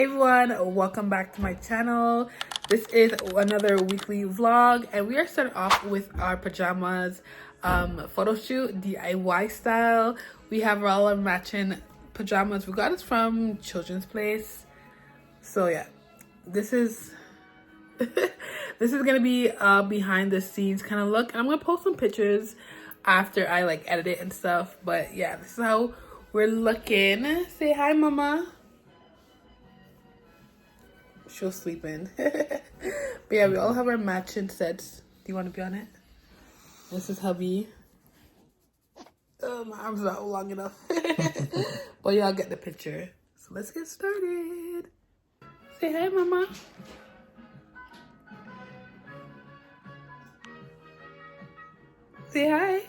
Hey everyone, welcome back to my channel. This is another weekly vlog and we are starting off with our pajamas photo shoot DIY style. We have all our matching pajamas. We got this from Children's Place. So yeah, this is this is gonna be a behind the scenes kind of look. I'm gonna post some pictures after I like edit it and stuff, but yeah, this is how we're looking. Say hi, mama. She was sleeping. But yeah, we all have our matching sets. Do you want to be on it? This is hubby. My arm's not long enough. But y'all get the picture. So let's get started. Say hi, mama. Say hi.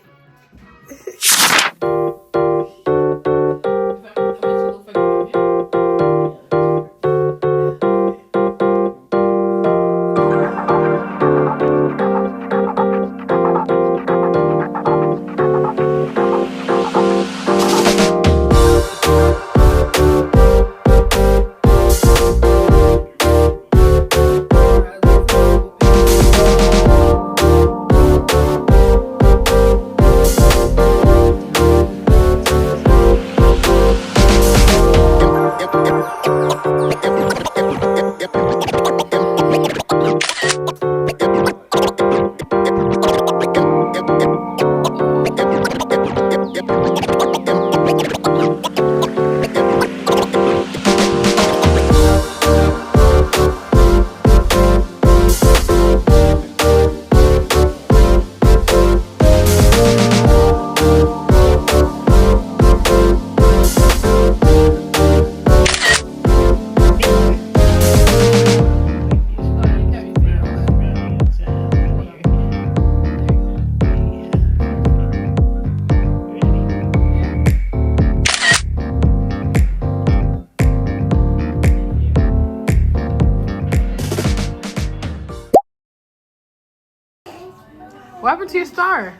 What happened to your star?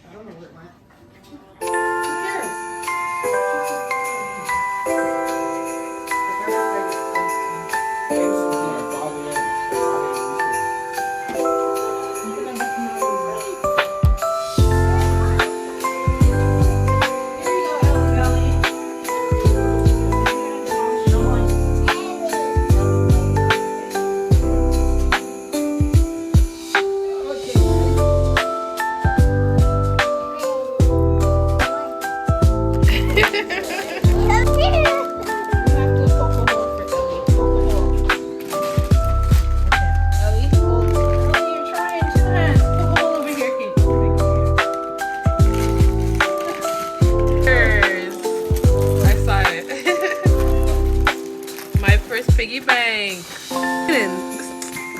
I don't know where it went. Who piggy bank.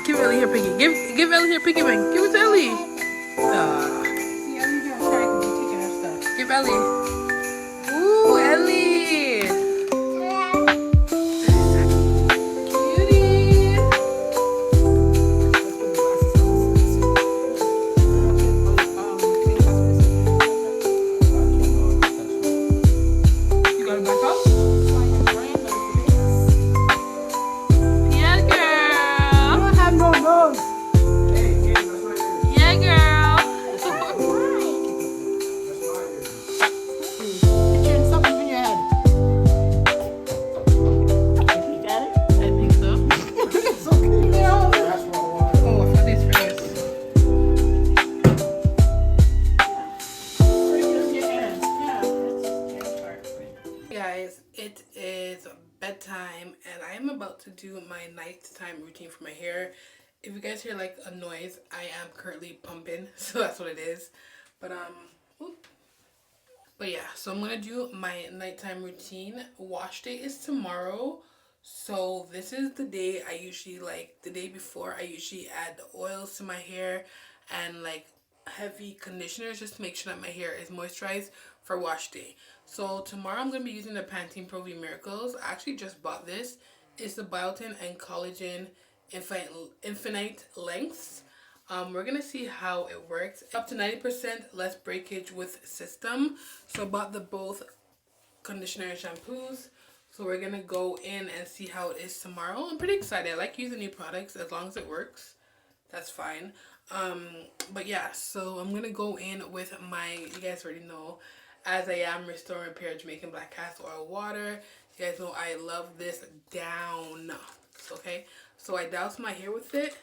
Give Ellie her piggy. Give Ellie her piggy bank. Give it to Ellie. See, Ellie's gonna cry because you're taking her stuff. Give Ellie. Ooh, Ellie. Cutie. You got it back up? It is bedtime and I am about to do my nighttime routine for my hair. If you guys hear like a noise, I am currently pumping, so that's what it is. But yeah, so I'm gonna do my nighttime routine. Wash day is tomorrow, so this is the day I usually like. The day before, I usually add the oils to my hair and like heavy conditioners just to make sure that my hair is moisturized for wash day. So tomorrow I'm going to be using the Pantene Pro V Miracles. I actually just bought this. It's the biotin and collagen infinite lengths. We're going to see how it works. Up to 90% less breakage with system. So I bought the both conditioner and shampoos. So we're gonna go in and see how it is tomorrow. I'm pretty excited. I like using new products as long as it works. That's fine. But yeah, so I'm gonna go in with my, you guys already know, As I Am Restore Repair Jamaican Black Castor Oil Water. You guys know I love this down. Okay, so I douse my hair with it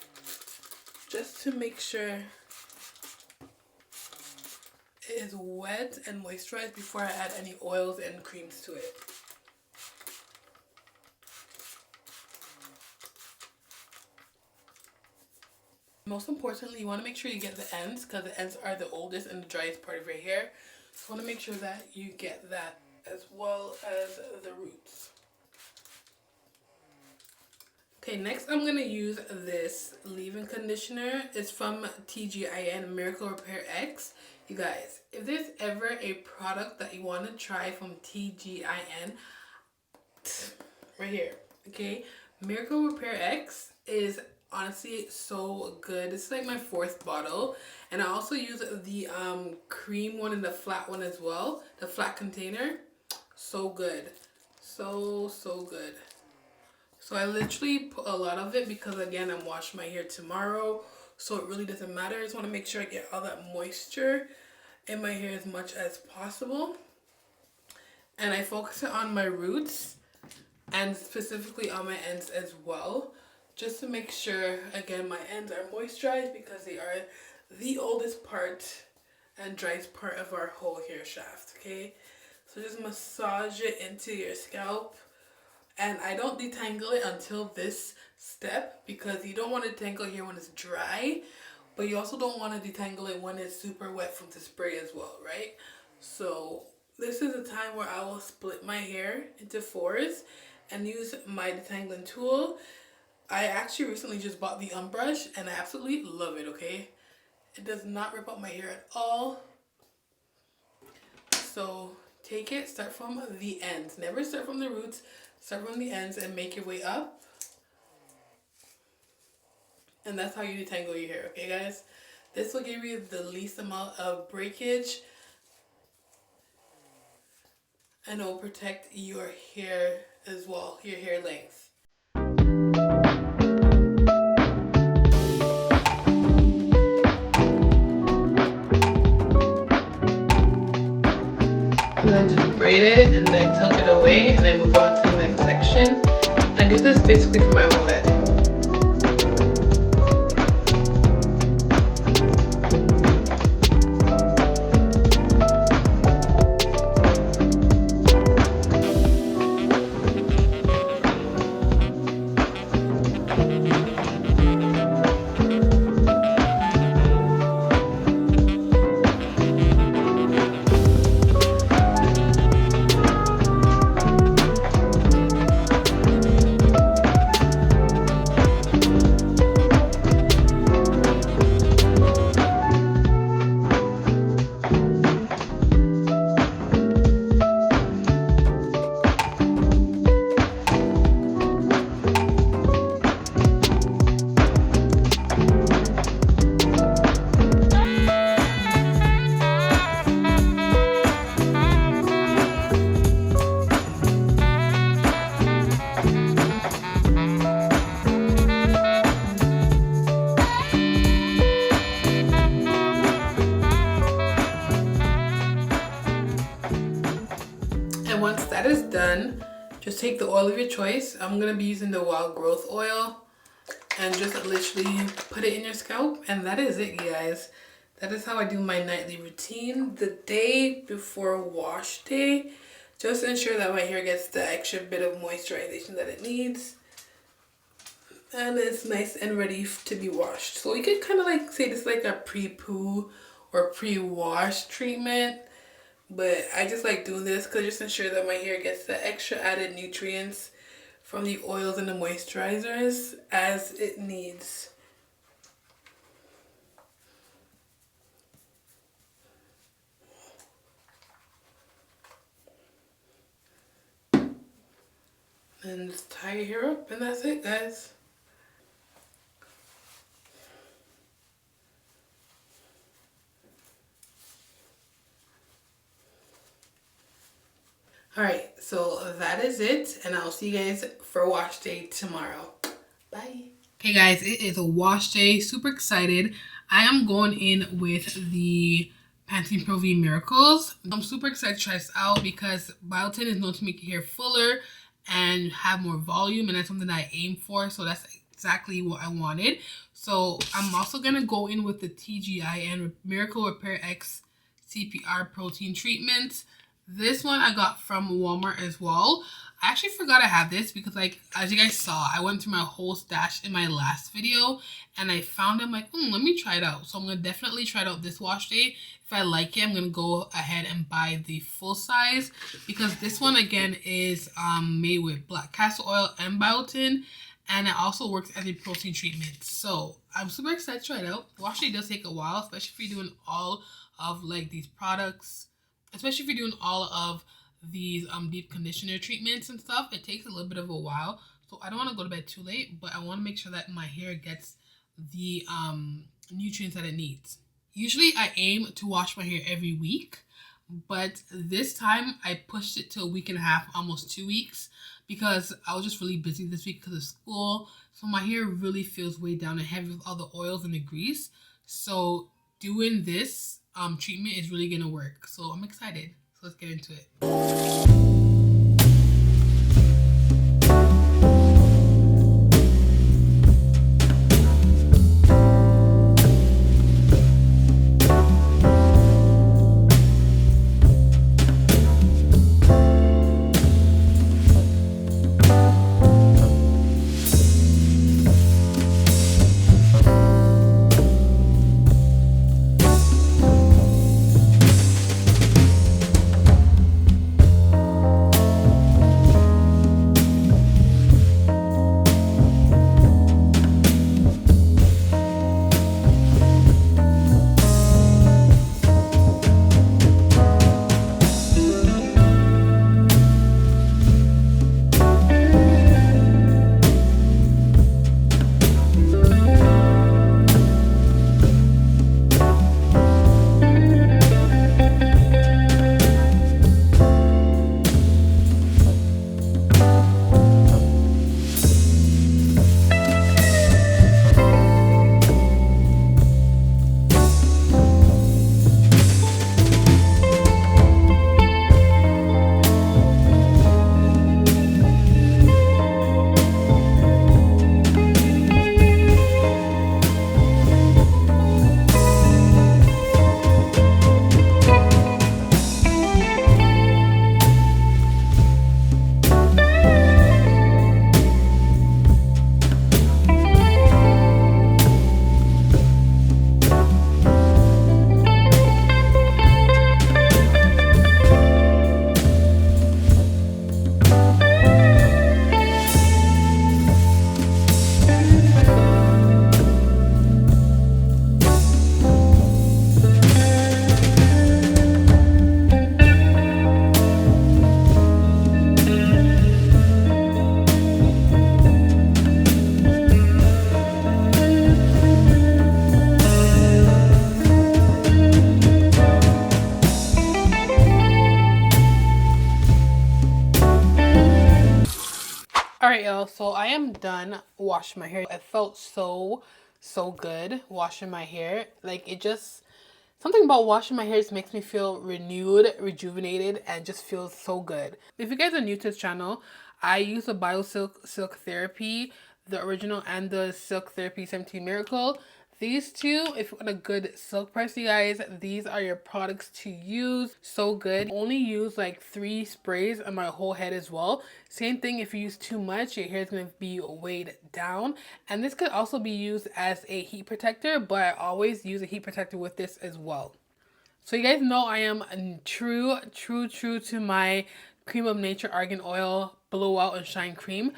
just to make sure it is wet and moisturized before I add any oils and creams to it. Most importantly, you want to make sure you get the ends, because the ends are the oldest and the driest part of your hair. So you want to make sure that you get that as well as the roots. Okay, next I'm going to use this leave-in conditioner. It's from TGIN Miracle Repair X. You guys, if there's ever a product that you want to try from TGIN, right here, okay, Miracle Repair X is honestly so good. It's like my 4th bottle, and I also use the cream one and the flat one as well, the flat container. So good, so good. So I literally put a lot of it because, again, I'm washing my hair tomorrow, so it really doesn't matter. I just want to make sure I get all that moisture in my hair as much as possible, and I focus it on my roots and specifically on my ends as well, just to make sure, again, my ends are moisturized because they are the oldest part and driest part of our whole hair shaft. Okay, so just massage it into your scalp, and I don't detangle it until this step because you don't want to detangle here when it's dry, but you also don't want to detangle it when it's super wet from the spray as well, right? So this is a time where I will split my hair into 4s and use my detangling tool. I actually recently just bought the brush and I absolutely love it, okay? It does not rip up my hair at all. So take it, start from the ends. Never start from the roots, start from the ends and make your way up. And that's how you detangle your hair, okay guys? This will give you the least amount of breakage and it will protect your hair as well, your hair length. And then just braid it and then tuck it away and then move on to the next section. And this is basically for my whole head. And once that is done, just take the oil of your choice. I'm going to be using the Wild Growth oil and just literally put it in your scalp. And that is it, guys. That is how I do my nightly routine. The day before wash day, just to ensure that my hair gets the extra bit of moisturization that it needs. And it's nice and ready to be washed. So you could kind of like say this is like a pre-poo or pre-wash treatment. But I just like doing this because just ensure that my hair gets the extra added nutrients from the oils and the moisturizers as it needs. And just tie your hair up and that's it, guys. Alright, so that is it, and I'll see you guys for wash day tomorrow. Bye. Okay guys, it is a wash day. Super excited. I am going in with the Pantene Pro V Miracles. I'm super excited to try this out because biotin is known to make your hair fuller and have more volume, and that's something that I aim for, so that's exactly what I wanted. So I'm also going to go in with the TGIN Miracle Repair X CPR Protein Treatment. This one I got from Walmart as well. I actually forgot I had this because, like, as you guys saw, I went through my whole stash in my last video and I found them like, let me try it out. So I'm going to definitely try it out this wash day. If I like it, I'm going to go ahead and buy the full size because this one, again, is made with black castor oil and biotin, and it also works as a protein treatment. So I'm super excited to try it out. The wash day does take a while, especially if you're doing all of, like, these products. Especially if you're doing all of these deep conditioner treatments and stuff, it takes a little bit of a while. So I don't want to go to bed too late, but I want to make sure that my hair gets the nutrients that it needs. Usually I aim to wash my hair every week, but this time I pushed it to a week and a half, almost 2 weeks, because I was just really busy this week because of school. So my hair really feels way down and heavy with all the oils and the grease. So doing this treatment is really gonna work. So I'm excited. So let's get into it. Alright, y'all, so I am done washing my hair. It felt so good washing my hair. Like, it just, something about washing my hair just makes me feel renewed, rejuvenated, and just feels so good. If you guys are new to this channel, I use the Silk Therapy, the original, and the Silk Therapy 17 Miracle. These two, if you want a good silk press, you guys, these are your products to use. So good. Only use like 3 sprays on my whole head as well. Same thing, if you use too much, your hair is going to be weighed down. And this could also be used as a heat protector, but I always use a heat protector with this as well. So you guys know I am true to my Cream of Nature Argan Oil Blowout and Shine Cream.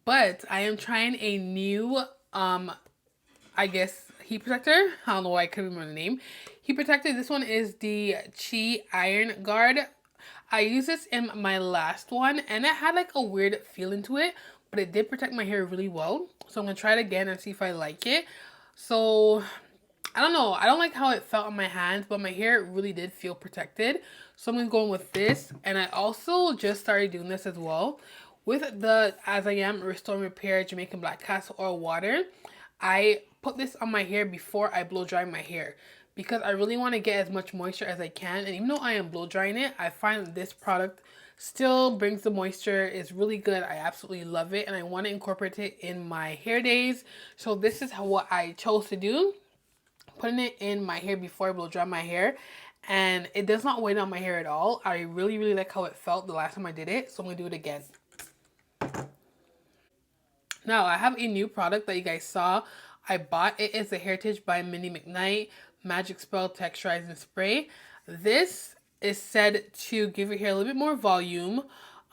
But I am trying a new, I guess, heat protector. I don't know why I couldn't remember the name. Heat protector. This one is the Chi Iron Guard. I used this in my last one and it had like a weird feeling to it, but it did protect my hair really well. So I'm going to try it again and see if I like it. So I don't know. I don't like how it felt on my hands, but my hair really did feel protected. So I'm going to go in with this. And I also just started doing this as well. With the As I Am Restore Repair Jamaican Black Castor Oil Water, I put this on my hair before I blow dry my hair. Because I really want to get as much moisture as I can. And even though I am blow drying it, I find that this product still brings the moisture. It's really good. I absolutely love it. And I want to incorporate it in my hair days. So this is what I chose to do. Putting it in my hair before I blow dry my hair, and it does not weigh down my hair at all. I really like how it felt the last time I did it, so I'm gonna do it again. Now I have a new product that you guys saw I bought. It is the Heritage by Minnie McKnight Magic Spell Texturizing Spray. This is said to give your hair a little bit more volume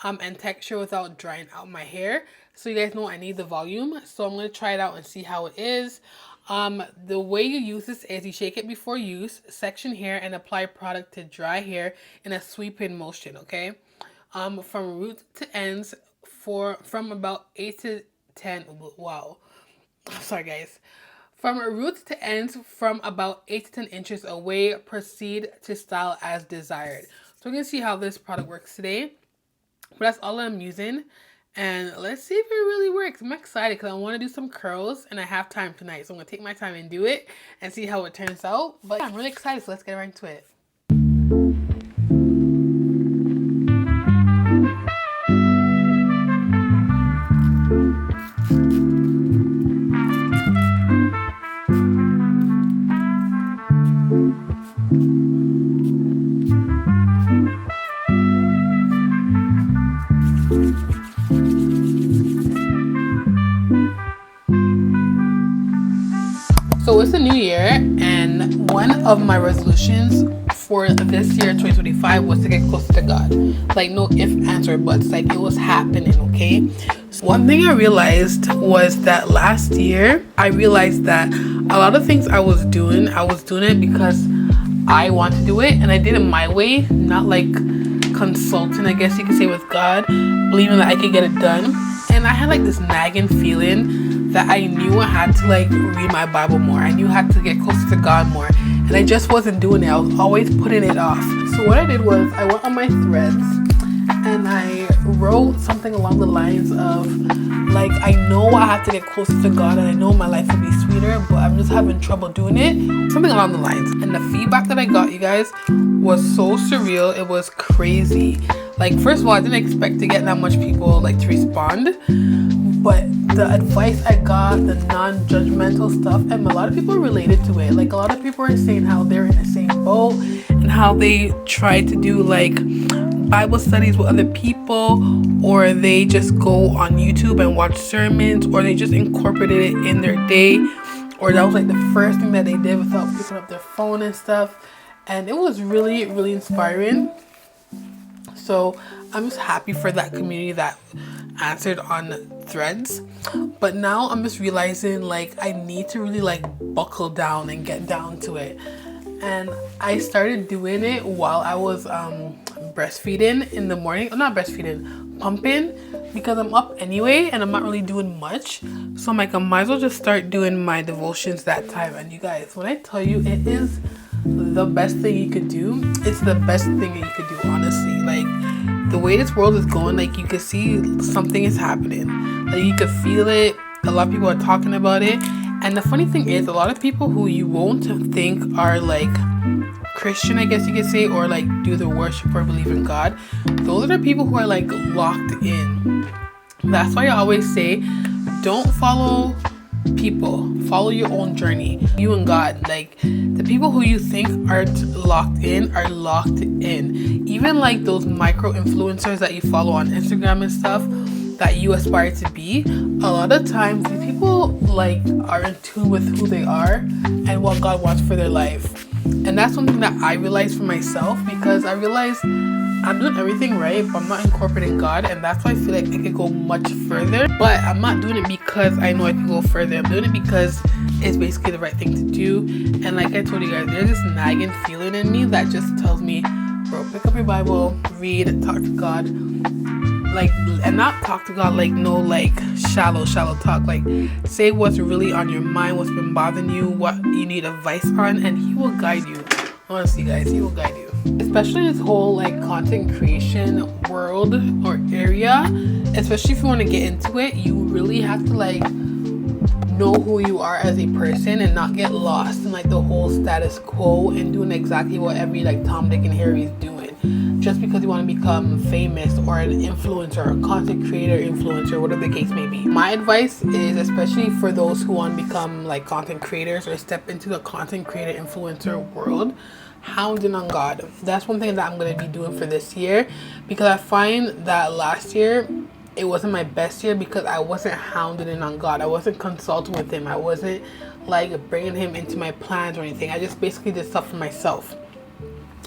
and texture without drying out my hair. So you guys know I need the volume, so I'm going to try it out and see how it is. The way you use this is you shake it before use, section hair, and apply product to dry hair in a sweeping motion, okay? From root to ends from about 8 to 10, wow. Sorry guys. From roots to ends from about 8 to 10 inches away, proceed to style as desired. So we're going to see how this product works today. But that's all I'm using. And let's see if it really works. I'm excited because I want to do some curls and I have time tonight. So I'm going to take my time and do it and see how it turns out. But yeah, I'm really excited, so let's get right into it. So it's a new year, and one of my resolutions for this year 2025 was to get closer to God. Like, no if, ands, or buts. Like, it was happening, okay? So one thing I realized was that last year I realized that a lot of things I was doing it because I want to do it, and I did it my way, not like consulting, I guess you could say, with God, believing that I could get it done. And I had like this nagging feeling that I knew I had to like read my Bible more. I knew I had to get closer to God more. And I just wasn't doing it. I was always putting it off. So what I did was I went on my threads and I wrote something along the lines of like, I know I have to get closer to God and I know my life will be sweeter, but I'm just having trouble doing it. Something along the lines. And the feedback that I got, you guys, was so surreal. It was crazy. Like, first of all, I didn't expect to get that much people like to respond, but the advice I got, the non-judgmental stuff, and a lot of people related to it. Like, a lot of people are saying how they're in the same boat and how they try to do like Bible studies with other people, or they just go on YouTube and watch sermons, or they just incorporated it in their day, or that was like the first thing that they did without picking up their phone and stuff. And it was really inspiring. So I'm just happy for that community that answered on threads. But now I'm just realizing like I need to really like buckle down and get down to it. And I started doing it while I was breastfeeding in the morning. Not breastfeeding, pumping, because I'm up anyway and I'm not really doing much. So I'm like, I might as well just start doing my devotions that time. And you guys, when I tell you, it is the best thing you could do. It's the best thing that you could do, honestly. Like, the way this world is going, like, you could see something is happening. Like, you could feel it. A lot of people are talking about it. And the funny thing is, a lot of people who you won't think are like Christian, I guess you could say, or like do the worship or believe in God, those are the people who are like locked in. That's why I always say, don't follow people, follow your own journey, you and God. Like, the people who you think aren't locked in are locked in. Even like those micro influencers that you follow on Instagram and stuff that you aspire to be, a lot of times these people like are in tune with who they are and what God wants for their life. And that's something that I realized for myself, because I realized I'm doing everything right, but I'm not incorporating God, and that's why I feel like I could go much further. But I'm not doing it because I know I can go further. I'm doing it because it's basically the right thing to do. And like I told you guys, there's this nagging feeling in me that just tells me, bro, pick up your Bible, read, talk to God. like, and not talk to God like no like shallow talk. Like, say what's really on your mind, what's been bothering you, what you need advice on, and he will guide you. Honestly, guys, he will guide you. Especially this whole like content creation world or area, especially if you want to get into it, you really have to like know who you are as a person and not get lost in like the whole status quo and doing exactly what every like Tom, Dick, and Harry is doing just because you want to become famous or an influencer or content creator, influencer, whatever the case may be. My advice is, especially for those who want to become like content creators or step into the content creator influencer world, hounding on God. That's one thing that I'm going to be doing for this year, because I find that last year it wasn't my best year because I wasn't hounding on God. I wasn't consulting with him. I wasn't like bringing him into my plans or anything. I just basically did stuff for myself.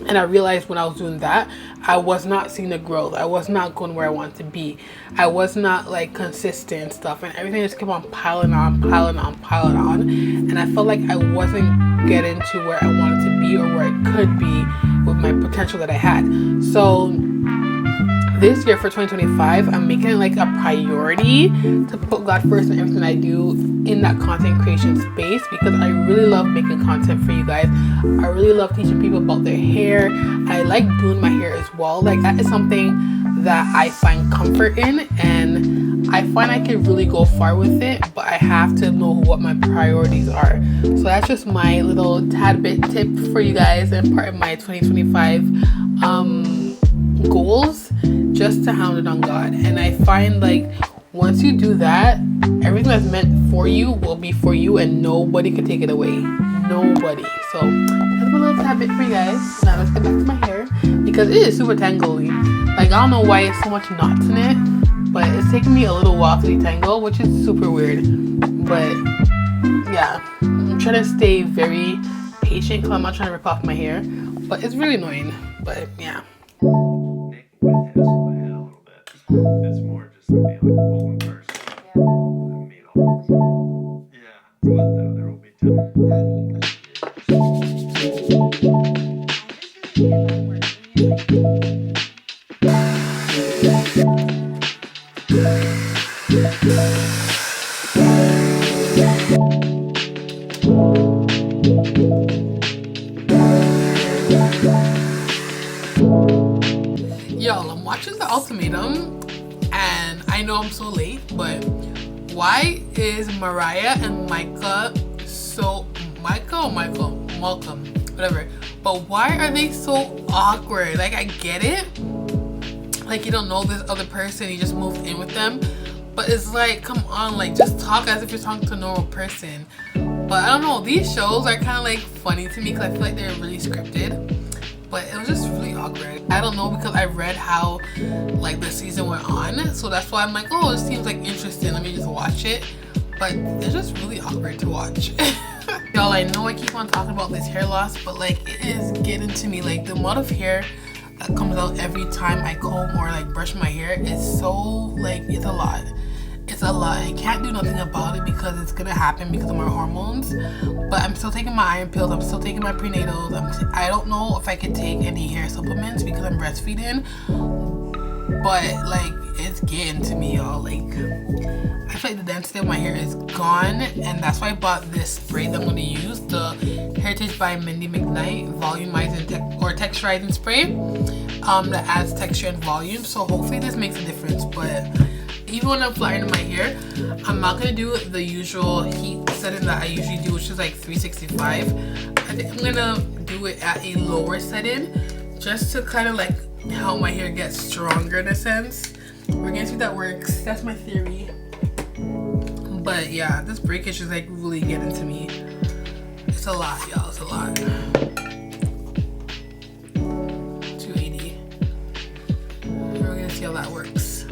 And I realized when I was doing that, I was not seeing the growth. I was not going where I wanted to be. I was not like consistent and stuff, and everything just kept on piling on. And I felt like I wasn't getting to where I wanted to be or where I could be with my potential that I had. So this year for 2025, I'm making it like a priority to put God first in everything I do in that content creation space, because I really love making content for you guys. I really love teaching people about their hair. I like doing my hair as well. Like, that is something that I find comfort in, and I find I can really go far with it, but I have to know what my priorities are. So that's just my little tad bit tip for you guys and part of my 2025 goals, just to hound it on God. And I find like once you do that, everything that's meant for you will be for you, and nobody can take it away. Nobody. So that's my little habit for you guys. Now let's get back to my hair, because it is super tangly. Like, I don't know why it's so much knots in it, but it's taking me a little while to detangle, which is super weird. But yeah, I'm trying to stay very patient because I'm not trying to rip off my hair, but it's really annoying. But yeah. It's more just to be like full in person. And meet all. Yeah. But there will be time. Y'all, I'm watching The Ultimatum, and I know I'm so late, but why is Mariah and Micah so... Malcolm, whatever. But why are they so awkward? Like, I get it. Like, you don't know this other person, you just moved in with them. But it's like, come on, like, just talk as if you're talking to a normal person. But I don't know, these shows are kind of like funny to me because I feel like they're really scripted. But it was just really awkward. I don't know, because I read how like the season went on, so that's why I'm like, oh, this seems like interesting, let me just watch it. But they're just really awkward to watch. Y'all, I know I keep on talking about this hair loss, but like, it is getting to me. Like, the amount of hair that comes out every time I comb or like brush my hair is so like, it's a lot. It's a lot. I can't do nothing about it because it's gonna happen because of my hormones. But I'm still taking my iron pills. I'm still taking my prenatals. I don't know if I could take any hair supplements because I'm breastfeeding. But like, it's getting to me, y'all. Like, I feel like the density of my hair is gone, and that's why I bought this spray that I'm gonna use, the Heritage by Mindy McKnight volumizing texturizing spray that adds texture and volume. So hopefully this makes a difference. But even when I'm flattening my hair, I'm not gonna do the usual heat setting that I usually do, which is like 365. I think I'm gonna do it at a lower setting, just to kind of like help my hair get stronger in a sense. We're gonna see if that works. That's my theory. But yeah, this breakage is like really getting to me. It's a lot, y'all. It's a lot. 280. We're gonna see how that works.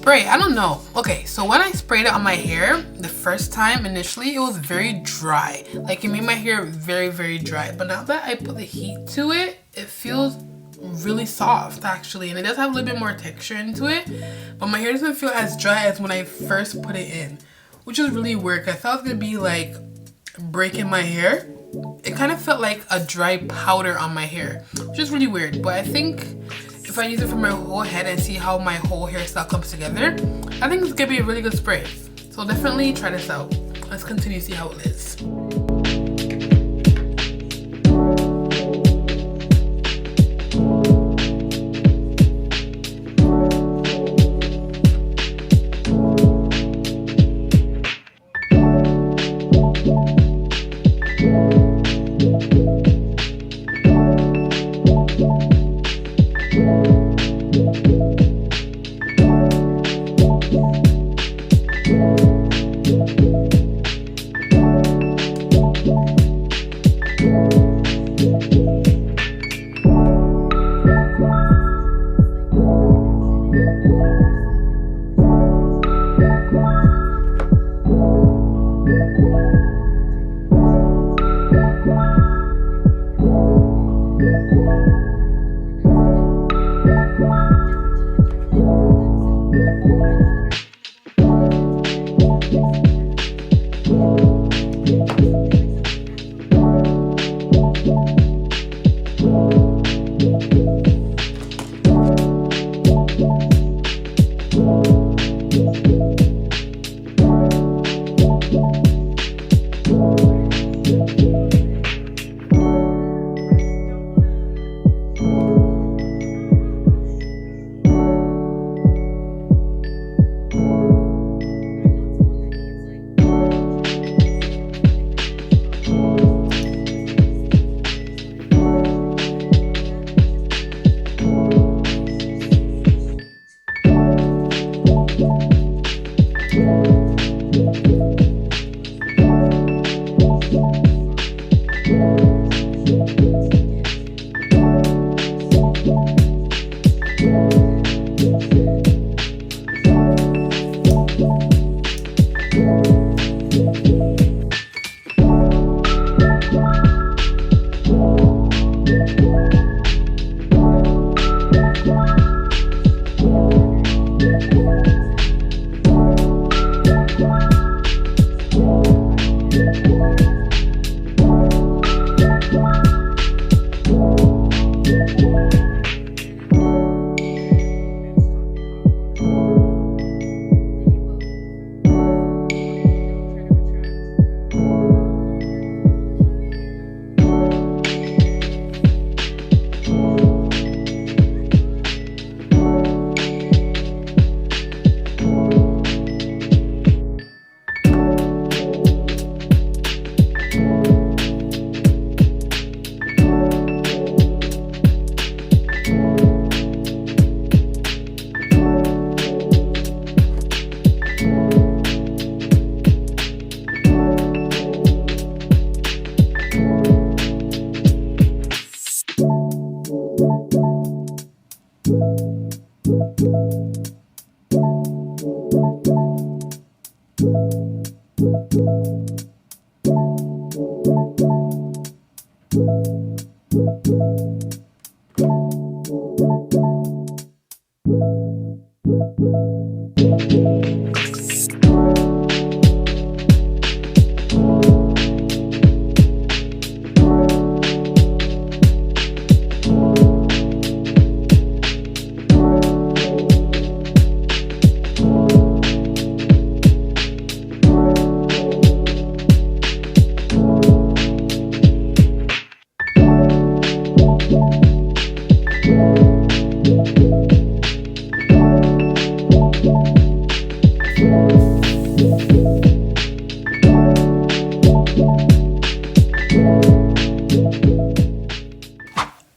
spray, I don't know. Okay, so when I sprayed it on my hair the first time initially, it was very dry. Like it made my hair very, very dry. But now that I put the heat to it, it feels really soft actually, and it does have a little bit more texture into it, but my hair doesn't feel as dry as when I first put it in, which is really weird. I thought it was gonna be like breaking my hair. It kind of felt like a dry powder on my hair, which is really weird. But I think if I use it for my whole head and see how my whole hairstyle comes together, I think it's gonna be a really good spray. So definitely try this out. Let's continue to see how it is.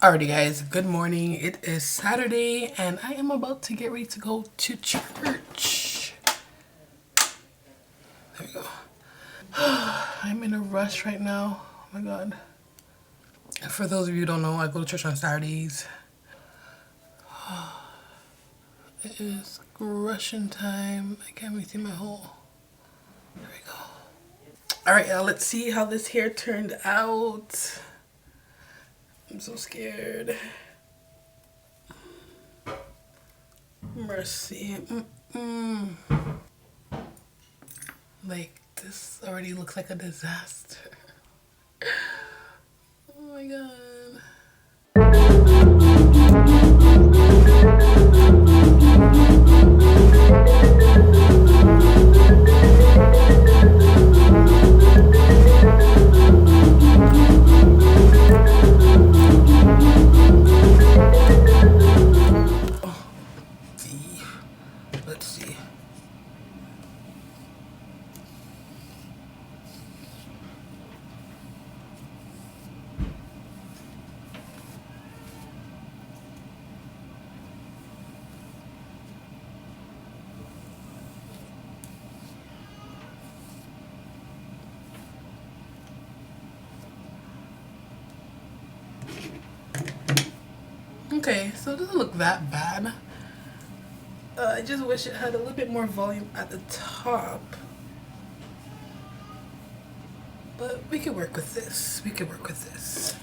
Alrighty guys, good morning. It is Saturday and I am about to get ready to go to church. There we go. I'm in a rush right now. Oh my god. For those of you who don't know, I go to church on Saturdays. It is Russian time. I can't really see my hole. There we go. Alright, y'all, let's see how this hair turned out. I'm so scared. Mercy. Like, this already looks like a disaster. Oh my god. Let's see. Okay, so it doesn't look that bad. I just wish it had a little bit more volume at the top. But we can work with this. We can work with this.